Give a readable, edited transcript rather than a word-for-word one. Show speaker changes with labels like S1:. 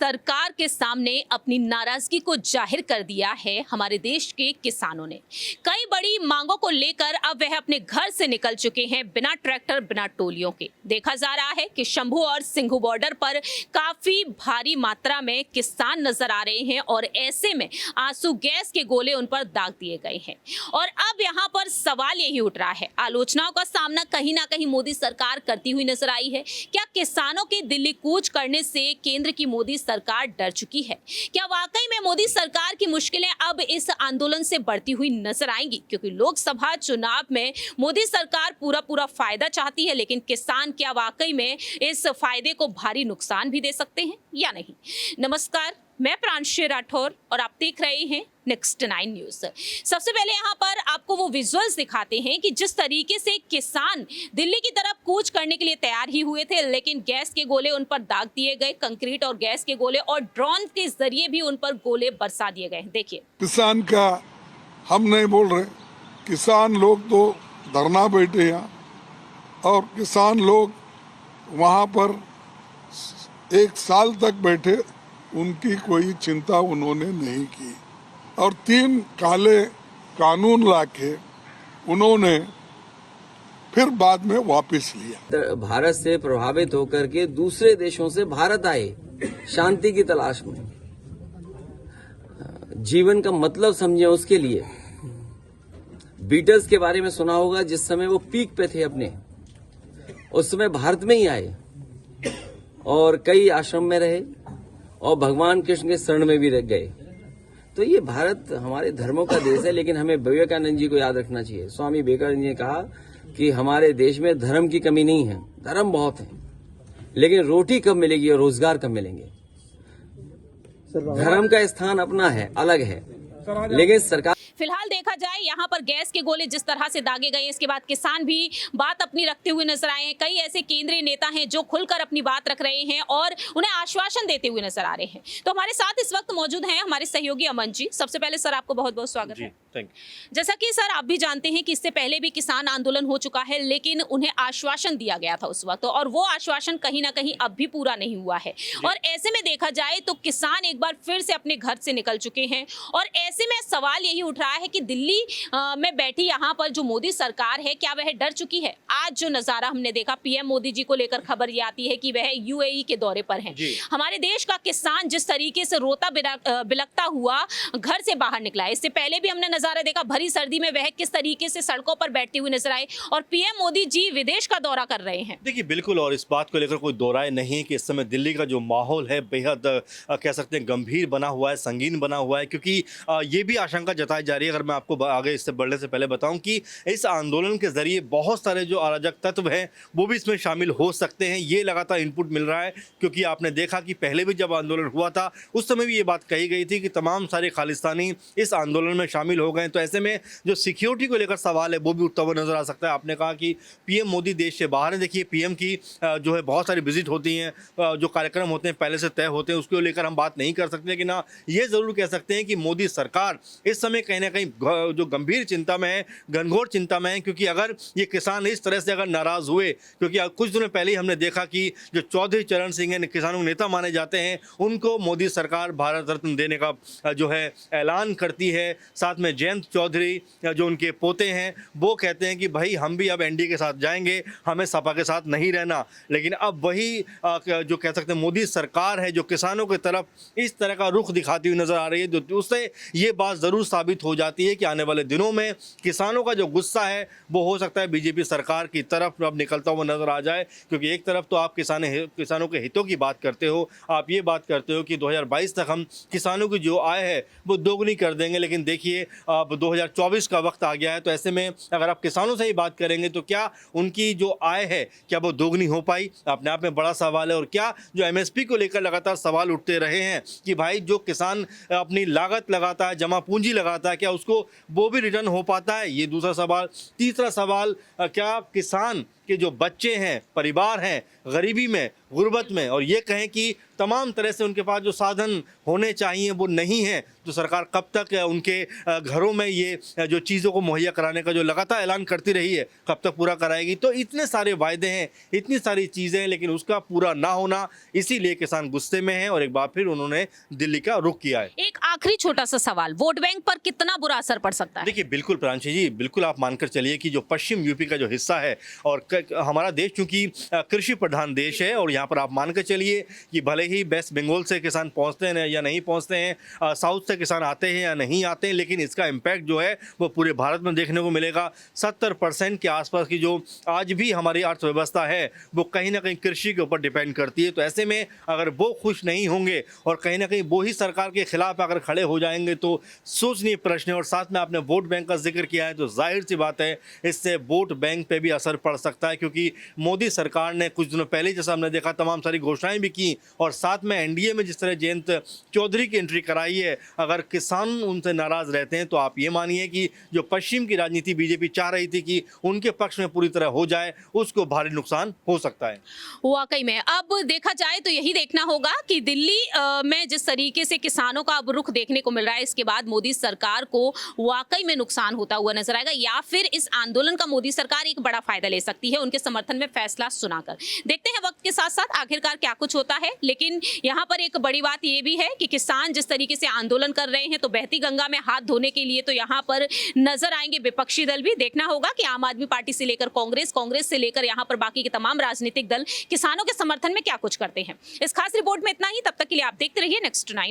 S1: सरकार के सामने अपनी नाराजगी को जाहिर कर दिया है हमारे देश के किसानों ने। कई बड़ी मांगों को लेकर अब वह अपने घर से निकल चुके हैं बिना ट्रैक्टर बिना टोलियों के। देखा जा रहा है कि शंभू और सिंघू बॉर्डर पर काफी भारी मात्रा में किसान नजर आ रहे हैं और ऐसे में आंसू गैस के गोले उन पर दाग दिए गए हैं। और अब यहाँ पर सवाल यही उठ रहा है, आलोचनाओं का सामना कहीं ना कहीं मोदी सरकार करती हुई नजर आई है। क्या किसानों के दिल्ली कूच करने से केंद्र की मोदी सरकार डर चुकी है? क्या वाकई में मोदी सरकार की मुश्किलें अब इस आंदोलन से बढ़ती हुई नजर आएंगी? क्योंकि लोकसभा चुनाव में मोदी सरकार पूरा फायदा चाहती है, लेकिन किसान क्या वाकई में इस फायदे को भारी नुकसान भी दे सकते हैं या नहीं? नमस्कार, मैं प्रांशी राठौर और आप देख रहे हैं नेक्स्ट 9 न्यूज। सबसे पहले यहाँ पर आपको वो विजुअल्स दिखाते हैं कि जिस तरीके से किसान दिल्ली की तरफ कूच करने के लिए तैयार ही हुए थे, लेकिन गैस के गोले उन पर दाग दिए गए, कंक्रीट और गैस के गोले और ड्रोन के जरिए भी उन पर गोले बरसा दिए गए। देखिए,
S2: किसान का हम नहीं बोल रहे, किसान लोग तो धरना बैठे हैं और किसान लोग वहाँ पर 1 साल तक बैठे, उनकी कोई चिंता उन्होंने नहीं की और 3 काले कानून लाके उन्होंने फिर बाद में वापस लिया।
S3: भारत से प्रभावित होकर के दूसरे देशों से भारत आए शांति की तलाश में, जीवन का मतलब समझे उसके लिए। बीटल्स के बारे में सुना होगा, जिस समय वो पीक पे थे अपने, उस समय भारत में ही आए और कई आश्रम में रहे और भगवान कृष्ण के शरण में भी रह गए। तो ये भारत हमारे धर्मों का देश है, लेकिन हमें विवेकानंद जी को याद रखना चाहिए। स्वामी विवेकानंद जी ने कहा कि हमारे देश में धर्म की कमी नहीं है, धर्म बहुत है, लेकिन रोटी कब मिलेगी और रोजगार कब मिलेंगे? धर्म का स्थान अपना है, अलग है, लेकिन सरकार
S1: फिलहाल देखा जाए यहाँ पर गैस के गोले जिस तरह से दागे गए, इसके बाद किसान भी बात अपनी रखते हुए नजर आए हैं। कई ऐसे केंद्रीय नेता हैं जो खुलकर अपनी बात रख रहे हैं और उन्हें आश्वासन देते हुए नजर आ रहे हैं। तो हमारे साथ इस वक्त मौजूद हैं हमारे सहयोगी अमन जी। सबसे पहले सर, आपको बहुत बहुत स्वागत है। जैसा कि सर आप भी जानते हैं कि इससे पहले भी किसान आंदोलन हो चुका है, लेकिन उन्हें आश्वासन दिया गया था उस वक्त, और वो आश्वासन कहीं ना कहीं अब भी पूरा नहीं हुआ है। और ऐसे में देखा जाए तो किसान एक बार फिर से अपने घर से निकल चुके हैं और ऐसे में सवाल यही उठ रहा है कि दिल्ली में बैठी यहाँ पर जो मोदी सरकार है, क्या वह डर चुकी है? आज जो नजारा हमने देखा, पीएम मोदी जी को लेकर खबर ये आती है कि वह यूएई के दौरे पर हैं। हमारे देश का किसान जिस तरीके से रोता बिलखता हुआ घर से बाहर निकला है, इससे पहले भी हमने नजारा देखा भरी सर्दी में वह किस तरीके से सड़कों पर बैठते हुए नजर आए, और पीएम मोदी जी विदेश का दौरा कर रहे हैं।
S4: देखिए, बिल्कुल, और इस बात को लेकर कोई दो राय नहीं कि इस समय दिल्ली का जो माहौल है बेहद कह सकते हैं गंभीर बना हुआ है, संगीन बना हुआ है, क्योंकि ये भी आशंका जताई जा रही है। अगर मैं आपको आगे इससे बढ़ने से पहले बताऊं कि इस आंदोलन के जरिए बहुत सारे जो अराजक तत्व हैं वो भी इसमें शामिल हो सकते हैं। ये लगातार इनपुट मिल रहा है, क्योंकि आपने देखा कि पहले भी जब आंदोलन हुआ था उस समय भी ये बात कही गई थी कि तमाम सारे खालिस्तानी इस आंदोलन में शामिल हो गए। तो ऐसे में जो सिक्योरिटी को लेकर सवाल है वो भी उठता हुआ नजर आ सकता है। आपने कहा कि पीएम मोदी देश से बाहर है। देखिए, पीएम की जो है बहुत सारी विजिट होती हैं, जो कार्यक्रम होते हैं पहले से तय होते हैं, उसको लेकर हम बात नहीं कर सकते, लेकिन ये जरूर कह सकते हैं कि मोदी सरकार इस समय कहीं ना कहीं जो गंभीर चिंता में है, घनघोर चिंता में है। क्योंकि अगर ये किसान इस तरह से अगर नाराज हुए, क्योंकि कुछ दिनों पहले ही हमने देखा कि जो चौधरी चरण सिंह है, किसानों के नेता माने जाते हैं, उनको मोदी सरकार भारत रत्न देने का जो है ऐलान करती है। साथ में जयंत चौधरी जो उनके पोते हैं, वो कहते हैं कि भाई हम भी अब एनडीए के साथ जाएंगे, हमें सपा के साथ नहीं रहना। लेकिन अब वही जो कह सकते हैं मोदी सरकार है जो किसानों की तरफ इस तरह का रुख दिखाती हुई नजर आ रही है, जो उससे ये बात जरूर साबित हो जाती है कि आने वाले दिनों में किसानों का जो गुस्सा है वो हो सकता है बीजेपी सरकार की तरफ अब निकलता हुआ नजर आ जाए। क्योंकि एक तरफ तो आप किसानों के हितों की बात करते हो, आप ये बात करते हो कि 2022 तक हम किसानों की जो आय है वो दोगुनी कर देंगे, लेकिन देखिए अब 2024 का वक्त आ गया है। तो ऐसे में अगर आप किसानों से ही बात करेंगे तो क्या उनकी जो आय है क्या वो दोगुनी हो पाई? अपने आप में बड़ा सवाल है। और क्या जो एमएसपी को लेकर लगातार सवाल उठते रहे हैं कि भाई जो किसान अपनी लागत लगाता है, जमा पूंजी लगाता है, क्या उसको वो भी रिटर्न हो पाता है? ये दूसरा सवाल। तीसरा सवाल, क्या किसान के जो बच्चे हैं, परिवार हैं, गरीबी में गुर्बत में और ये कहें कि तमाम तरह से उनके पास जो साधन होने चाहिए वो नहीं है, तो सरकार कब तक उनके घरों में ये जो चीज़ों को मुहैया कराने का जो लगातार ऐलान करती रही है कब तक पूरा कराएगी। तो इतने सारे वायदे हैं, इतनी सारी चीज़ें हैं, लेकिन उसका पूरा ना होना, इसीलिए किसान गुस्से में हैं और एक बार फिर उन्होंने दिल्ली का रुख किया है।
S1: एक आखिरी छोटा सा सवाल, वोट बैंक पर कितना बुरा असर पड़ सकता है?
S4: देखिए बिल्कुल प्रांशी जी, बिल्कुल आप मानकर चलिए कि जो पश्चिम यूपी का जो हिस्सा है और हमारा देश चूंकि कृषि प्रधान देश है और यहाँ पर आप मानकर चलिए कि भले ही वेस्ट बंगाल से किसान पहुँचते हैं या नहीं पहुँचते हैं, साउथ से किसान आते हैं या नहीं आते हैं, लेकिन इसका इम्पैक्ट जो है वो पूरे भारत में देखने को मिलेगा। 70% के आसपास की जो आज भी हमारी अर्थव्यवस्था है वो कहीं ना कहीं कृषि के ऊपर डिपेंड करती है। तो ऐसे में अगर वो खुश नहीं होंगे और कहीं ना कहीं वो ही सरकार के खिलाफ अगर खड़े हो जाएंगे तो सोचनीय प्रश्न है। और साथ में आपने वोट बैंक का जिक्र किया है, तो जाहिर सी बात है इससे वोट बैंक पे भी असर पड़ सकता है, क्योंकि मोदी सरकार ने कुछ दिनों पहले जैसा हमने देखा तमाम सारी घोषणाएं भी की और साथ में एनडीए में जिस तरह जयंत चौधरी की एंट्री कराई है, अगर किसान उनसे नाराज रहते हैं तो आप ये मानिए कि जो पश्चिम की राजनीति बीजेपी चाह रही थी कि उनके पक्ष में पूरी तरह हो जाए, उसको भारी नुकसान हो सकता है।
S1: वाकई में अब देखा जाए तो यही देखना होगा कि दिल्ली में जिस तरीके से किसानों का अब रुख देखने को मिल रहा है, इसके बाद मोदी सरकार को वाकई में नुकसान होता हुआ नजर आएगा या फिर इस आंदोलन का मोदी सरकार एक बड़ा फायदा ले सकती है उनके समर्थन में फैसला सुनाकर। देखते हैं वक्त के साथ साथ आखिरकार क्या कुछ होता है, लेकिन यहाँ पर एक बड़ी बात यह भी है कि किसान जिस तरीके से आंदोलन कर रहे हैं तो बहती गंगा में हाथ धोने के लिए तो यहाँ पर नजर आएंगे विपक्षी दल भी। देखना होगा कि आम आदमी पार्टी से लेकर कांग्रेस, कांग्रेस से लेकर यहाँ पर बाकी के तमाम राजनीतिक दल किसानों के समर्थन में क्या कुछ करते हैं। इस खास रिपोर्ट में इतना ही, तब तक के लिए आप देखते रहिए नेक्स्ट 9।